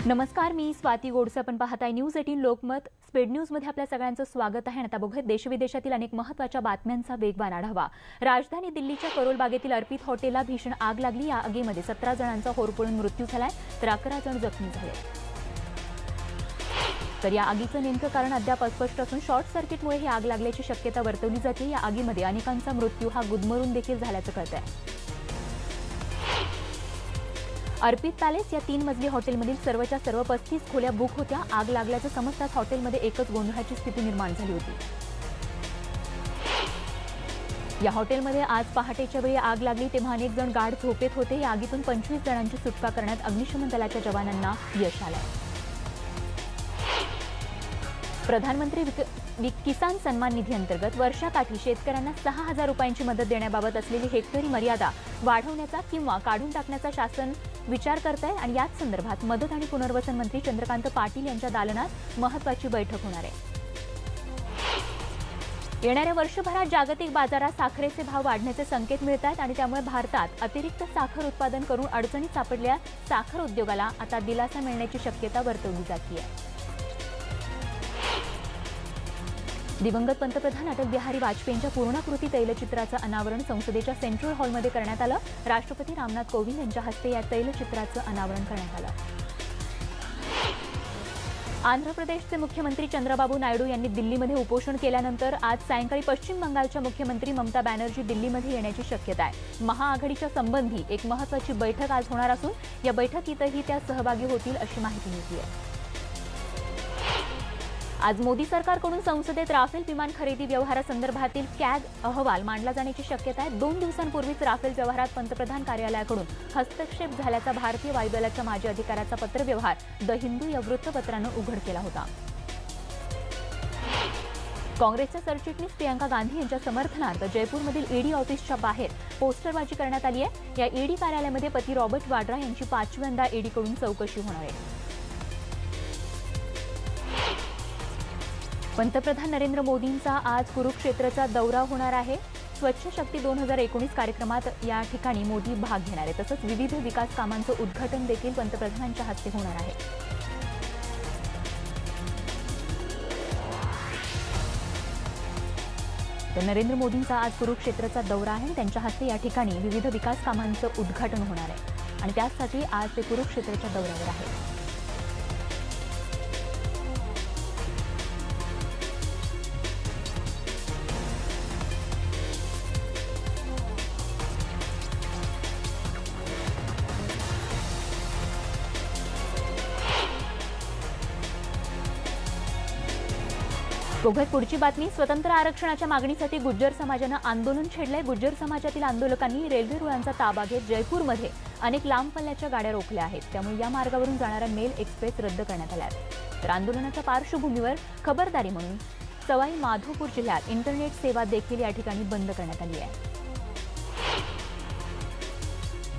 नमस्कार, मी स्वाती गोडसे. आपण पाहताय न्यूज 18 लोकमत. स्पीड न्यूज मध्ये आपल्या सगळ्यांचं स्वागत आहे. आता बघूया देशविदेशातील अनेक महत्त्वाच्या बातम्यांचा वेगवान आढावा. राजधानी दिल्लीच्या करोल बागेतील अर्पित हॉटेलला भीषण आग लागली. या आगीमध्ये 17 जणांचा होरपळून मृत्यू झालाय, तर 11 जण जखमी झाले. तर या आगीचं नेमकं कारण अद्याप अस्पष्ट असून शॉर्ट सर्किटमुळे ही आग लागल्याची शक्यता वर्तवली जाते. या आगीमध्ये अनेकांचा मृत्यू हा गुदमरून देखील झाल्याचं कळतंय. अर्पित पॅलेस या 3 मजली हॉटेलमधील सर्वच्या सर्व 35 खोल्या बुक होत्या. आग लागल्याचं समजताच हॉटेलमध्ये एकच गोंधळाची स्थिती निर्माण झाली होती. या हॉटेलमध्ये आज पहाटेच्या वेळी आग लागली तेव्हा अनेक जण गाढ झोपेत होते. या आगीतून 25 जणांची सुटका करण्यात अग्निशमन दलाच्या जवानांना यश आलंय. प्रधानमंत्री किसान सन्मान निधी अंतर्गत वर्षाकाठी शेतकऱ्यांना 6,000 रुपयांची मदत देण्याबाबत असलेली हेक्टरी मर्यादा वाढवण्याचा किंवा काढून टाकण्याचा शासन विचार करत आहे आणि याच संदर्भात मदत आणि पुनर्वसन मंत्री चंद्रकांत पाटील यांच्या दालनात महत्त्वाची बैठक होणार आहे. येणाऱ्या वर्षभरात जागतिक बाजारात साखरेचे भाव वाढण्याचे संकेत मिळत आहेत आणि त्यामुळे भारतात अतिरिक्त साखर उत्पादन करून अडचणीत सापडलेल्या साखर उद्योगाला आता दिलासा मिळण्याची शक्यता वर्तवली जाते. दिवंगत पंतप्रधान अटल बिहारी वाजपेयींच्या पूर्णाकृती तैलचित्राचं अनावरण संसदेच्या सेंट्रल हॉलमध्ये करण्यात आलं. राष्ट्रपती रामनाथ कोविंद यांच्या हस्ते या तैलचित्राचं अनावरण करण्यात आलं. आंध्र प्रदेशचे मुख्यमंत्री चंद्रबाबू नायडू यांनी दिल्लीमध्ये उपोषण केल्यानंतर आज सायंकाळी पश्चिम बंगालच्या मुख्यमंत्री ममता बॅनर्जी दिल्लीमध्ये येण्याची शक्यता आहे. महाआघाडीच्या संबंधी एक महत्त्वाची बैठक आज होणार असून या बैठकीतही त्या सहभागी होतील अशी माहिती मिळते आहे. आज मोदी सरकारकडून संसदेत राफेल विमान खरेदी व्यवहारासंदर्भातील कॅग अहवाल मांडला जाण्याची शक्यता आहे. 2 दिवसांपूर्वीच राफेल व्यवहारात पंतप्रधान कार्यालयाकडून हस्तक्षेप झाल्याचा भारतीय वायुदलाच्या माजी अधिकाऱ्याचा पत्रव्यवहार द हिंदू या वृत्तपत्रानं उघड केला होता. काँग्रेसच्या सरचिटणीस प्रियंका गांधी यांच्या समर्थनार्थ जयपूरमधील ईडी ऑफिसच्या बाहेर पोस्टरबाजी करण्यात आली आहे. या ईडी कार्यालयामध्ये पती रॉबर्ट वाड्रा यांची 5व्यांदा ईडीकडून चौकशी होणार आहे. पंतप्रधान नरेंद्र मोदींचा आज कुरुक्षेत्रचा दौरा होणार आहे. स्वच्छ शक्ती 2019 कार्यक्रमात या ठिकाणी मोदी भाग घेणार आहे. तसंच विविध विकास कामांचं उद्घाटन देखील पंतप्रधानांच्या हस्ते होणार आहे. तर नरेंद्र मोदींचा आज कुरुक्षेत्रचा दौरा आहे. त्यांच्या हस्ते या ठिकाणी विविध विकास कामांचं उद्घाटन होणार आहे आणि त्यासाठी आज ते कुरुक्षेत्रच्या दौऱ्यावर आहेत. बघूयात पुढची बातमी. स्वतंत्र आरक्षणाच्या मागणीसाठी गुज्जर समाजानं आंदोलन छेडलंय. गुज्जर समाजातील आंदोलकांनी रेल्वे रुळांचा ताबा घेत जयपूरमध्ये अनेक लांब पल्ल्याच्या गाड्या रोखल्या आहेत. त्यामुळे या मार्गावरून जाणाऱ्या मेल एक्सप्रेस रद्द करण्यात आल्या आहेत. तर आंदोलनाच्या पार्श्वभूमीवर खबरदारी म्हणून सवाई माधोपूर जिल्ह्यात इंटरनेट सेवा देखील या ठिकाणी बंद करण्यात आली आहे.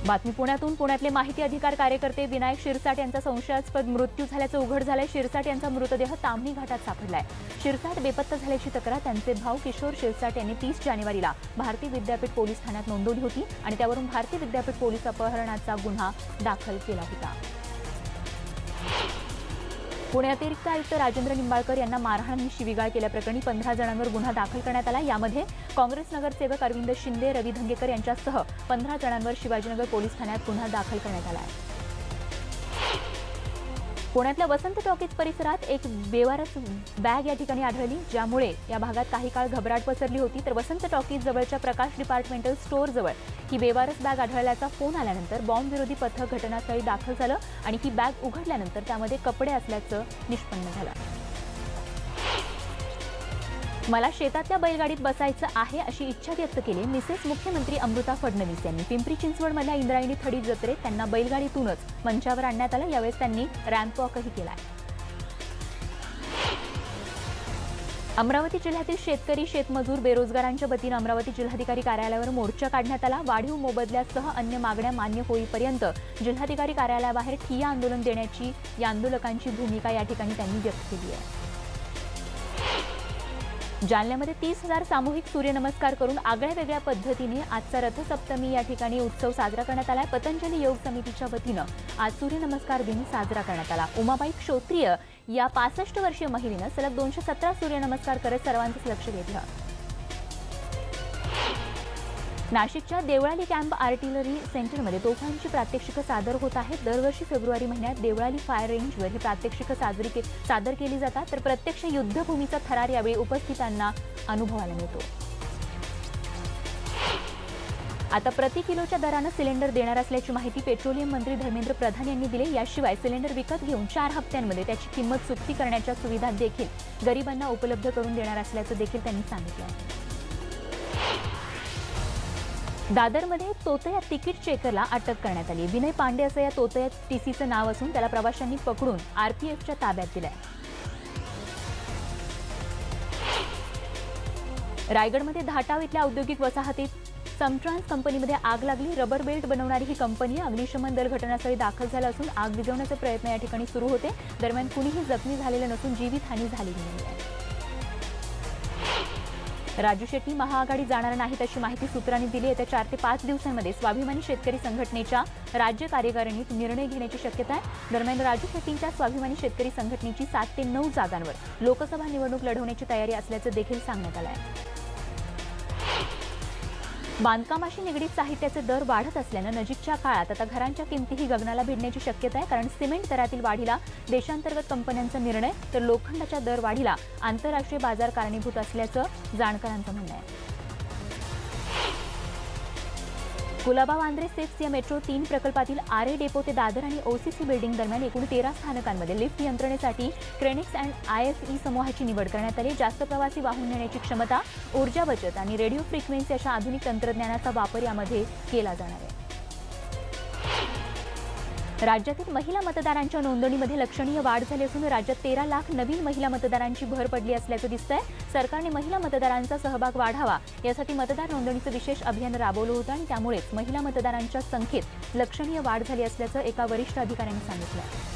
बातमी पुण्यातून. पुण्यातले माहिती अधिकार कार्यकर्ते विनायक शिरसाट यांचा संशयास्पद मृत्यू झाल्याचं उघड झालंय. शिरसाट यांचा मृतदेह ताम्हणी घाटात सापडलाय. शिरसाट बेपत्ता झाल्याची तक्रार त्यांचे भाऊ किशोर शिरसाट यांनी 30 जानेवारीला भारतीय विद्यापीठ पोलीस ठाण्यात नोंदवली होती आणि त्यावरून भारतीय विद्यापीठ पोलीस अपहरणाचा गुन्हा दाखल केला होता. पुणे अतिरिक्त आयुक्त राजेंद्र निंबाळकर यांना मारहाण आणि शिवीगाळ केल्याप्रकरणी 15 जणांवर गुन्हा दाखल करण्यात आला. यामध्ये काँग्रेस नगरसेवक अरविंद शिंदे, रवी धंगेकर यांच्यासह 15 जणांवर शिवाजीनगर पोलीस ठाण्यात गुन्हा दाखल करण्यात आला आहे. पुण्यातल्या वसंत टॉकीज परिसरात एक बेवारस बॅग या ठिकाणी आढळली, ज्यामुळे या भागात काही काळ घबराट पसरली होती. तर वसंत टॉकीज जवळच्या प्रकाश डिपार्टमेंटल स्टोअर जवळ ही बेवारस बॅग आढळल्याचा फोन आल्यानंतर बॉम्बविरोधी पथक घटनास्थळी दाखल झालं आणि ही बॅग उघडल्यानंतर त्यामध्ये कपडे असल्याचं निष्पन्न झालं. मला शेतातल्या बैलगाडीत बसायचं आहे अशी इच्छा व्यक्त केली मिसेस मुख्यमंत्री अमृता फडणवीस यांनी. पिंपरी चिंचवडमधल्या इंद्रायणी थडी जत्रेत त्यांना बैलगाडीतूनच मंचावर आणण्यात आलं. यावेळेस त्यांनी रॅम्प वॉकही केलाय. अमरावती जिल्ह्यातील शेतकरी, शेतमजूर, बेरोजगारांच्या वतीनं अमरावती जिल्हाधिकारी कार्यालयावर मोर्चा काढण्यात आला. वाढीव मोबदल्यासह अन्य मागण्या मान्य होईपर्यंत जिल्हाधिकारी कार्यालयाबाहेर ठिय्या आंदोलन देण्याची या आंदोलकांची भूमिका या ठिकाणी त्यांनी व्यक्त केली आहे. जालन्यामध्ये 30,000 सामूहिक सूर्यनमस्कार करून आगळ्या वेगळ्या पद्धतीने आजचा रथसप्तमी या ठिकाणी उत्सव साजरा करण्यात आला. पतंजली योग समितीच्या वतीनं आज सूर्यनमस्कार दिन साजरा करण्यात आला. उमाबाई क्षोत्रिय या 65 वर्षीय महिलेनं सलग 217 सूर्यनमस्कार करत सर्वांचं लक्ष वेधलं. नाशिकच्या देवळाली कॅम्प आर्टिलरी सेंटरमध्ये तोफांची प्रात्यक्षिकं सादर होत आहेत. दरवर्षी फेब्रुवारी महिन्यात देवळाली फायर रेंजवर ही प्रात्यक्षिकं सादर केली जातात, तर प्रत्यक्ष युद्धभूमीचा थरार यावेळी उपस्थितांना अनुभवायला मिळतो. आता प्रति किलोच्या दरानं सिलेंडर देणार असल्याची माहिती पेट्रोलियम मंत्री धर्मेंद्र प्रधान यांनी दिली. याशिवाय सिलेंडर विकत घेऊन 4 हप्त्यांमध्ये त्याची किंमत चुकती करण्याच्या सुविधा देखील गरिबांना उपलब्ध करून देणार असल्याचं देखील त्यांनी सांगितलं. दादरमध्ये तोतया तिकीट चेकरला अटक करण्यात आली. विनय पांडे असं या तोतया टीसीचं नाव असून त्याला प्रवाशांनी पकडून आरपीएफच्या ताब्यात दिलंय. रायगडमध्ये धाटाव इथल्या औद्योगिक वसाहतीत समट्रान्स कंपनीमध्ये आग लागली. रबर बेल्ट बनवणारी ही कंपनी. अग्निशमन दल घटनास्थळी दाखल झाला असून आग विझवण्याचे प्रयत्न या ठिकाणी सुरू होते. दरम्यान कुणीही जखमी झालेलं नसून जीवितहानी झालेली नाही. राजू शेट्टी महाआघाडी जाणार नाहीत अशी माहिती सूत्रांनी दिली. येत्या 4 ते 5 दिवसांमध्ये स्वाभिमानी शेतकरी संघटनेच्या राज्य कार्यकारिणीत निर्णय घेण्याची शक्यता आहे. दरम्यान राजू शेट्टींच्या स्वाभिमानी शेतकरी संघटनेची 7 ते 9 जागांवर लोकसभा निवडणूक लढवण्याची तयारी असल्याचं देखील सांगण्यात आलं आहे. बांधकामाशी निगडीत साहित्याचे दर वाढत असल्यानं नजीकच्या काळात आता घरांच्या किमतीही गगनाला भिडण्याची शक्यता आहे. कारण सिमेंट दरातील वाढीला देशांतर्गत कंपन्यांचा निर्णय, तर लोखंडाच्या दर वाढीला आंतरराष्ट्रीय बाजार कारणीभूत असल्याचं जाणकारांचं म्हणणं आहे. कुलाबा वांद्रे सेप्स या मेट्रो 3 प्रकल्पातील आरे डेपो ते दादर आणि ओसीसी बिल्डिंग दरम्यान एकूण 13 स्थानकांमध्ये लिफ्ट यंत्रणेसाठी क्रेनिक्स अँड आयएफई समूहाची निवड करण्यात आली. जास्त प्रवासी वाहून नेण्याची क्षमता, ऊर्जा बचत आणि रेडिओ फ्रिक्वेन्सी अशा आधुनिक तंत्रज्ञानाचा वापर यामध्ये केला जाणार आहे. राज्यातील महिला मतदारांच्या नोंदणीमध्ये लक्षणीय वाढ झाली असून राज्यात 13 लाख नवीन महिला मतदारांची भर पडली असल्याचं दिसतंय. सरकारने महिला मतदारांचा सहभाग वाढावा यासाठी मतदार नोंदणीचं विशेष अभियान राबवलं होतं आणि त्यामुळेच महिला मतदारांच्या संख्येत लक्षणीय वाढ झाली असल्याचं एका वरिष्ठ अधिकाऱ्यांनी सांगितलं.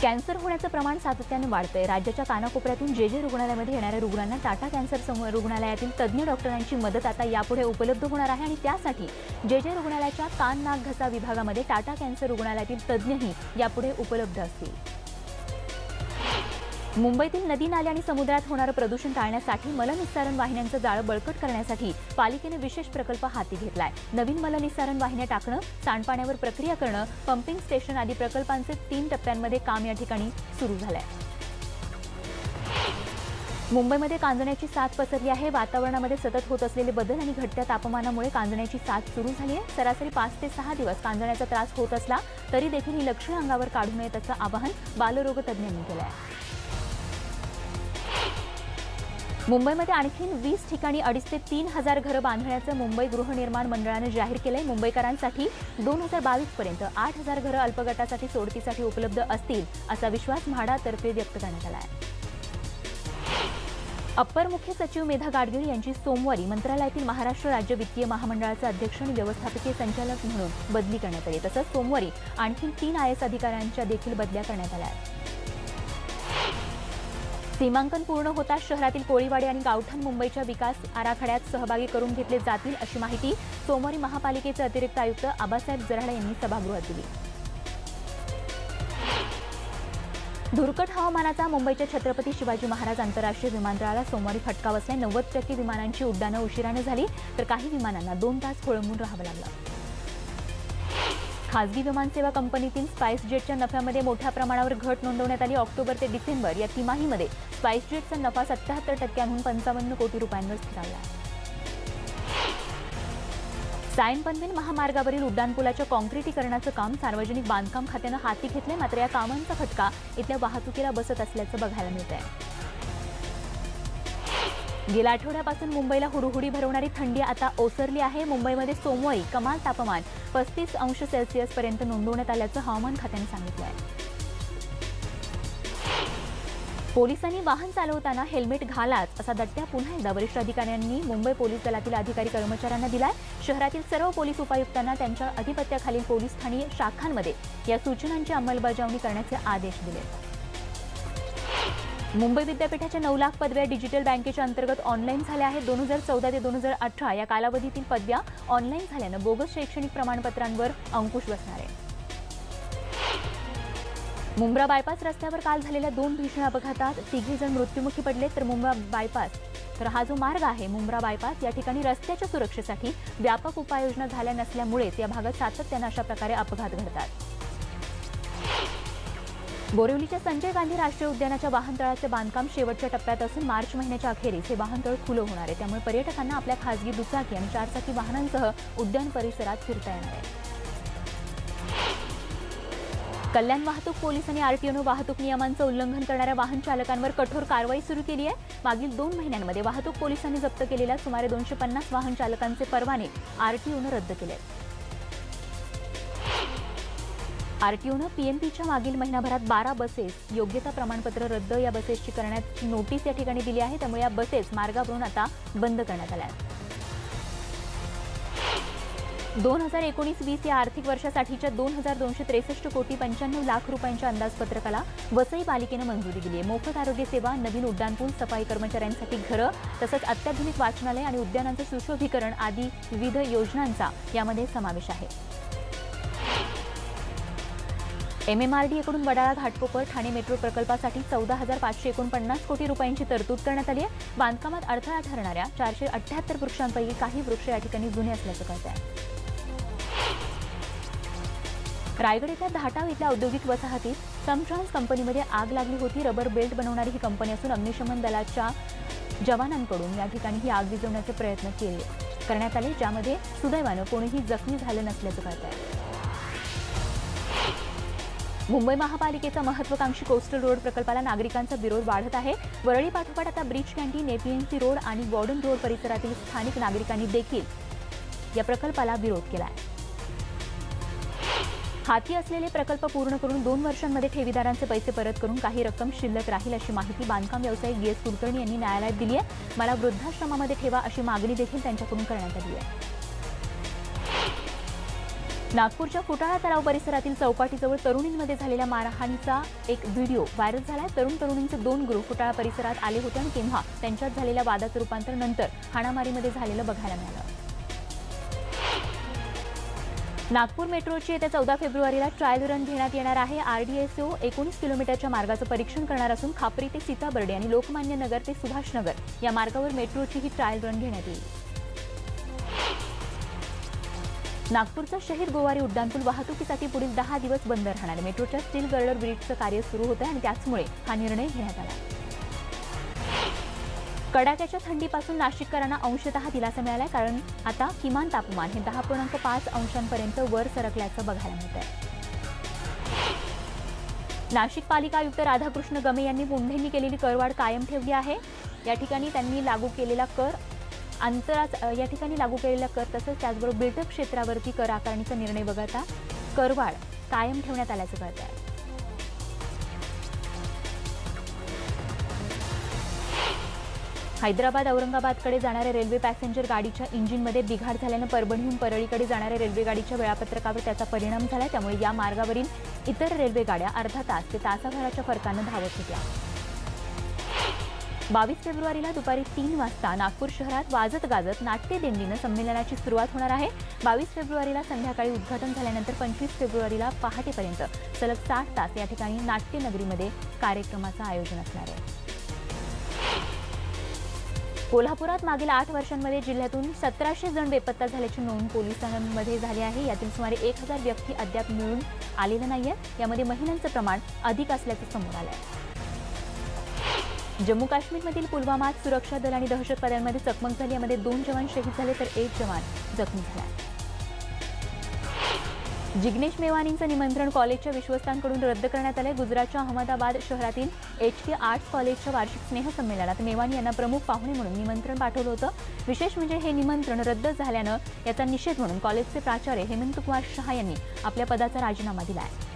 कॅन्सर होण्याचं प्रमाण सातत्याने वाढतंय. राज्याच्या कानाकोपऱ्यातून जे रुग्णालयामध्ये येणाऱ्या रुग्णांना टाटा कॅन्सर रुग्णालयातील तज्ज्ञ डॉक्टरांची मदत आता यापुढे उपलब्ध होणार आहे आणि त्यासाठी जे रुग्णालयाच्या कान नाक घसा विभागामध्ये टाटा कॅन्सर रुग्णालयातील तज्ज्ञही यापुढे उपलब्ध असतील. मुंबईतील नदी नाले आणि समुद्रात होणारं प्रदूषण टाळण्यासाठी मलनिस्सारण वाहिन्यांचं जाळं बळकट करण्यासाठी पालिकेने विशेष प्रकल्प हाती घेतलाय. नवीन मलनिस्सारण वाहिन्या टाकणं, सांडपाण्यावर प्रक्रिया करणं, पंपिंग स्टेशन आदी प्रकल्पांचे 3 टप्प्यांमध्ये काम या ठिकाणी सुरू झालंय. मुंबईमध्ये कांजण्याची साथ पसरली आहे. वातावरणामध्ये सतत होत असलेले बदल आणि घटत्या तापमानामुळे कांजण्याची साथ सुरू झाली आहे. सरासरी 5 ते 6 दिवस कांजण्याचा त्रास होत असला तरी देखील ही लक्षणं अंगावर काढू नयेत असं आवाहन बालरोग तज्ज्ञांनी केलं आहे. मुंबईमध्ये आणखी 20 ठिकाणी 2.5 ते 3,000 घरं बांधण्याचं मुंबई गृहनिर्माण मंडळानं जाहीर केलंय. मुंबईकरांसाठी 2022 पर्यंत 8,000 घरं अल्पगटासाठी सोडतीसाठी उपलब्ध असतील असा विश्वास म्हाडातर्फे व्यक्त करण्यात आला आहे. अप्पर मुख्य सचिव मेधा गाडगीळ यांची सोमवारी मंत्रालयातील महाराष्ट्र राज्य वित्तीय महामंडळाचे अध्यक्ष आणि व्यवस्थापकीय संचालक म्हणून बदली करण्यात आली. तसंच सोमवारी आणखी 3 आयएस अधिकाऱ्यांच्या देखील बदल्या करण्यात आल्या आहेत. सीमांकन पूर्ण होताच शहरातील कोळीवाडी आणि गावठाण मुंबईच्या विकास आराखड्यात सहभागी करून घेतले जातील अशी माहिती सोमवारी महापालिकेचे अतिरिक्त आयुक्त आबासाहेब जराडे यांनी सभागृहात दिली. धुरकट हवामानाचा मुंबईच्या छत्रपती शिवाजी महाराज आंतरराष्ट्रीय विमानतळाला सोमवारी फटका बसला. 90% विमानांची उड्डाणं उशिराने झाली तर काही विमानांना 2 तास खोळंबून राहावं लागलं. खासगी विमानसेवा कंपनीतील स्पाइसजेटच्या नफ्यामध्ये मोठ्या प्रमाणावर घट नोंदवण्यात आली. ऑक्टोबर ते डिसेंबर या तिमाहीमध्ये स्पाइसजेटचा नफा 77% 55 कोटी रुपयांवर स्थिरावला. सायन पनवेल महामार्गावरील उड्डाणपुलाच्या काँक्रिटीकरणाचं काम सार्वजनिक बांधकाम खात्यानं हाती घेतलंय. मात्र या कामांचा फटका इथल्या वाहतुकीला बसत असल्याचं बघायला मिळत आहे. गेल्या आठवड्यापासून मुंबईला हुडहुडी भरवणारी थंडी आता ओसरली आहे. मुंबईमध्ये सोमवारी कमाल तापमान 35 अंश सेल्सिअस पर्यंत नोंदवण्यात आल्याचं हवामान खात्याने सांगितलं आहे. पोलिसांनी वाहन चालवताना हेल्मेट घालाच असा दट्ट्या पुन्हा एकदा वरिष्ठ अधिकाऱ्यांनी मुंबई पोलीस दलातील अधिकारी कर्मचाऱ्यांना दिलाय. शहरातील सर्व पोलीस उपायुक्तांना त्यांच्या अधिपत्याखालील पोलीस ठाणी शाखांमध्ये या सूचनांची अंमलबजावणी करण्याचे आदेश दिले. मुंबई विद्यापीठाच्या 9 लाख पदव्या डिजिटल बँकेच्या अंतर्गत ऑनलाईन झाल्या आहेत. 2014 ते 2018 या कालावधीतील पदव्या ऑनलाईन झाल्यानं बोगस शैक्षणिक प्रमाणपत्रांवर अंकुश बसणार आहे. मुंब्रा बायपास रस्त्यावर काल झालेल्या 2 भीषण अपघातात 3 जण मृत्युमुखी पडले. तर मुंब्रा बायपास तर हा जो मार्ग आहे मुंब्रा बायपास या ठिकाणी रस्त्याच्या सुरक्षेसाठी व्यापक उपाययोजना झाल्या नसल्यामुळेच या भागात सातत्यानं अशा प्रकारे अपघात घडतात. बोरिवलीच्या संजय गांधी राष्ट्रीय उद्यानाच्या वाहनतळाचे बांधकाम शेवटच्या टप्प्यात असून मार्च महिन्याच्या अखेरीस हे वाहनतळ खुलं होणार आहे. त्यामुळे पर्यटकांना आपल्या खासगी दुचाकी आणि 4 चाकी वाहनांसह उद्यान परिसरात फिरता येणार आहे. कल्याण वाहतूक पोलीस आणि आरटीओनं वाहतूक नियमांचं उल्लंघन करणाऱ्या वाहन चालकांवर कठोर कारवाई सुरू केली आहे. मागील 2 महिन्यांमध्ये वाहतूक पोलिसांनी जप्त केलेल्या सुमारे 250 वाहन चालकांचे परवाने आरटीओनं रद्द केले. आरटीओनं पीएनपीच्या मागील महिनाभरात 12 बसेस योग्यता प्रमाणपत्र रद्द या बसेसची करण्याची नोटीस या ठिकाणी दिली आहे. त्यामुळे या बसेस मार्गावरून आता बंद करण्यात आल्या आहेत. 2019-20 या आर्थिक वर्षासाठीच्या 2,263 कोटी 95 लाख रुपयांच्या अंदाजपत्रकाला वसई पालिकेनं मंजुरी दिली आहे. मोफत आरोग्य सेवा, नवीन उड्डाणपूल, सफाई कर्मचाऱ्यांसाठी घरं तसंच अत्याधुनिक वाचनालय आणि उद्यानांचं सुशोभीकरण आदी विविध योजनांचा यामध्ये समावेश आहे. MMRDAकडून वडाळा घाटकोपर ठाणे मेट्रो प्रकल्पासाठी 14,549 कोटी रुपयांची तरतूद करण्यात आली आहे. बांधकामात अडथळा ठरणाऱ्या 478 वृक्षांपैकी काही वृक्ष या ठिकाणी जुने असल्याचं कळत आहे. रायगड येथील धाटाव इथल्या औद्योगिक वसाहतीत समट्रान्स कंपनीमध्ये आग लागली होती. रबर बेल्ट बनवणारी ही कंपनी असून अग्निशमन दलाच्या जवानांकडून या ठिकाणी ही आग विझवण्याचे प्रयत्न करण्यात आले, ज्यामध्ये सुदैवानं कोणीही जखमी झालं नसल्याचं कळत आहे. मुंबई महापालिकेचा महत्वाकांक्षी कोस्टल रोड प्रकल्पाला नागरिकांचा विरोध वाढत आहे. वरळी पाठोपाठ आता ब्रिज कॅन्टीन, एपीएमसी रोड आणि गॉर्डन रोड परिसरातील स्थानिक नागरिकांनी देखील या प्रकल्पाला विरोध केला आहे. हाती असलेले प्रकल्प पूर्ण करून 2 वर्षांमध्ये ठेवीदारांचे पैसे परत करून काही रक्कम शिल्लक राहील अशी माहिती बांधकाम व्यावसायिक DS कुलकर्णी यांनी न्यायालयात दिली आहे. मला वृद्धाश्रमामध्ये ठेवा अशी मागणी देखील त्यांच्याकडून करण्यात आली आहे. नागपूरच्या फुटाळा तलाव परिसरातील चौपाटीजवळ तरुणींमध्ये झालेल्या मारहाणीचा एक व्हिडिओ व्हायरल झालाय. तरुणींचे 2 ग्रुप फुटाळा परिसरात आले होते आणि तेव्हा त्यांच्यात झालेल्या वादाचं रूपांतर नंतर हाणामारीमध्ये झालेलं बघायला मिळालं. नागपूर मेट्रोची येत्या 14 फेब्रुवारीला ट्रायल रन घेण्यात येणार आहे. RDSO 19 किलोमीटरच्या मार्गाचं परीक्षण करणार असून खापरी ते सीताबर्डी आणि लोकमान्य नगर ते सुभाषनगर या मार्गावर मेट्रोची ही ट्रायल रन घेण्यात येईल. नागपूरचा शहीद गोवारी उड्डाणपूल वाहतुकीसाठी पुढील 10 दिवस बंद राहणार आहे. मेट्रोच्या स्टील गर्डर ब्रिजचं कार्य सुरू होतं आणि त्याचमुळे हा निर्णय घेण्यात आला. कडाक्याच्या थंडीपासून नाशिककरांना अंशतः दिलासा मिळाला आहे, कारण आता किमान तापमान हे 10.5 अंशांपर्यंत वर सरकल्याचं बघायला मिळतंय. नाशिक पालिका आयुक्त राधाकृष्ण गमे यांनी मुंढेंनी केलेली करवाढ कायम ठेवली आहे. या ठिकाणी त्यांनी लागू केलेला कर तसंच त्याचबरोबर बिल्टअप क्षेत्रावरती कर आकारणीचा निर्णय वगळता करवाढ कायम ठेवण्यात आल्याचं कळत आहे. हैदराबाद औरंगाबादकडे जाणाऱ्या रेल्वे पॅसेंजर गाडीच्या इंजिनमध्ये बिघाड झाल्यानं परभणीहून परळीकडे जाणाऱ्या रेल्वे गाडीच्या वेळापत्रकावर त्याचा परिणाम झाला. त्यामुळे या मार्गावरील इतर रेल्वे गाड्या अर्धा तास ते तासाभराच्या फरकानं धावत होत्या. 22 फेब्रुवारीला दुपारी 3 वाजता नागपूर शहरात वाजत गाजत नाट्य दिंडीनं संमेलनाची सुरुवात होणार आहे. 22 फेब्रुवारीला संध्याकाळी उद्घाटन झाल्यानंतर 25 फेब्रुवारीला पहाटेपर्यंत सलग 60 तास या ठिकाणी नाट्यनगरीमध्ये कार्यक्रमाचं आयोजन असणार आहे. कोल्हापुरात मागील 8 वर्षांमध्ये जिल्ह्यातून 1700 जण बेपत्ता झाल्याची नोंद पोलिसांमध्ये झाली आहे. यातील सुमारे 1000 व्यक्ती अद्याप मिळून आलेल्या नाहीयेत. यामध्ये महिलांचं प्रमाण अधिक असल्याचं समोर आलं आहे. जम्मू काश्मीरमधील पुलवामात सुरक्षा दल आणि दहशतवाद्यांमध्ये चकमक झाली. यामध्ये 2 जवान शहीद झाले तर 1 जवान जखमी झाला. जिग्नेश मेवानींचं निमंत्रण कॉलेजच्या विश्वस्तांकडून रद्द करण्यात आले. गुजरातच्या अहमदाबाद शहरातील HK आर्ट्स कॉलेजच्या वार्षिक स्नेहसंमेलनात मेवानी यांना प्रमुख पाहुणे म्हणून निमंत्रण पाठवलं होतं. विशेष म्हणजे हे निमंत्रण रद्द झाल्यानं याचा निषेध म्हणून कॉलेजचे प्राचार्य हेमंत कुमार शहा यांनी आपल्या पदाचा राजीनामा दिला आहे.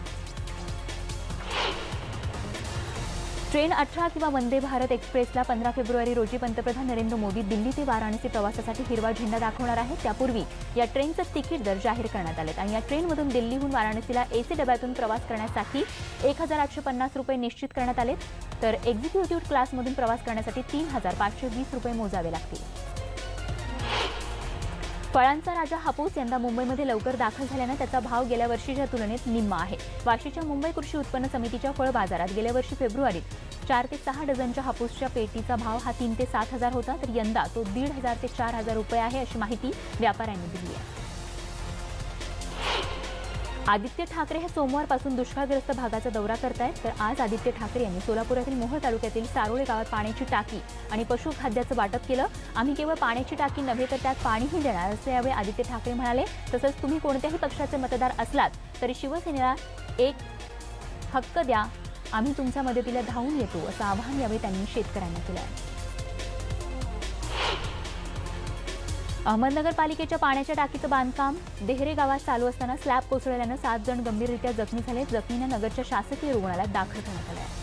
ट्रेन 18 किंवा वंदे भारत एक्सप्रेसला 15 फेब्रुवारी रोजी पंतप्रधान नरेंद्र मोदी दिल्ली ते वाराणसी प्रवासासाठी हिरवा झेंडा दाखवणार आहेत. त्यापूर्वी या ट्रेनचं तिकीट दर जाहीर करण्यात आले आणि या ट्रेनमधून दिल्लीहून वाराणसीला एसी डब्यातून प्रवास करण्यासाठी 1850 रुपये निश्चित करण्यात आले, तर एक्झिक्युटिव्ह क्लासमधून प्रवास करण्यासाठी 3520 रुपये मोजावे लागतील. फळांचा राजा हापूस यंदा मुंबईमध्ये लवकर दाखल झाल्यानं त्याचा भाव गेल्या वर्षीच्या तुलनेत निम्मा आहे. वाशीच्या मुंबई कृषी उत्पन्न समितीच्या फळ बाजारात गेल्या वर्षी फेब्रुवारीत 4 ते 6 डझनच्या हापूसच्या पेटीचा भाव हा 3 ते 7 हजार होता, तर यंदा तो 1500 ते 4000 रुपये आहे, अशी माहिती व्यापाऱ्यांनी दिली आहे. आदित्य ठाकरे हे सोमवारपासून दुष्काळग्रस्त भागाचा दौरा करतायत, तर आज आदित्य ठाकरे यांनी सोलापुरातील मोहोळ तालुक्यातील सारोळे गावात पाण्याची टाकी आणि पशुखाद्याचं वाटप केलं. आम्ही केवळ पाण्याची टाकी नव्हे तर त्यात पाणीही देणार असं यावेळी आदित्य ठाकरे म्हणाले. तसंच तुम्ही कोणत्याही पक्षाचे मतदार असलात तरी शिवसेनेला एक हक्क द्या, आम्ही तुमच्या मदतीला धावून येतो, असं आवाहन यावेळी त्यांनी शेतकऱ्यांना केलं आहे. अहमदनगर पालिकेच्या पाण्याच्या टाकीचं बांधकाम देहरे गावात चालू असताना स्लॅब कोसळल्यानं 7 जण गंभीररित्या जखमी झाले. जखमींना नगरच्या शासकीय रुग्णालयात दाखल करण्यात आलं आहे.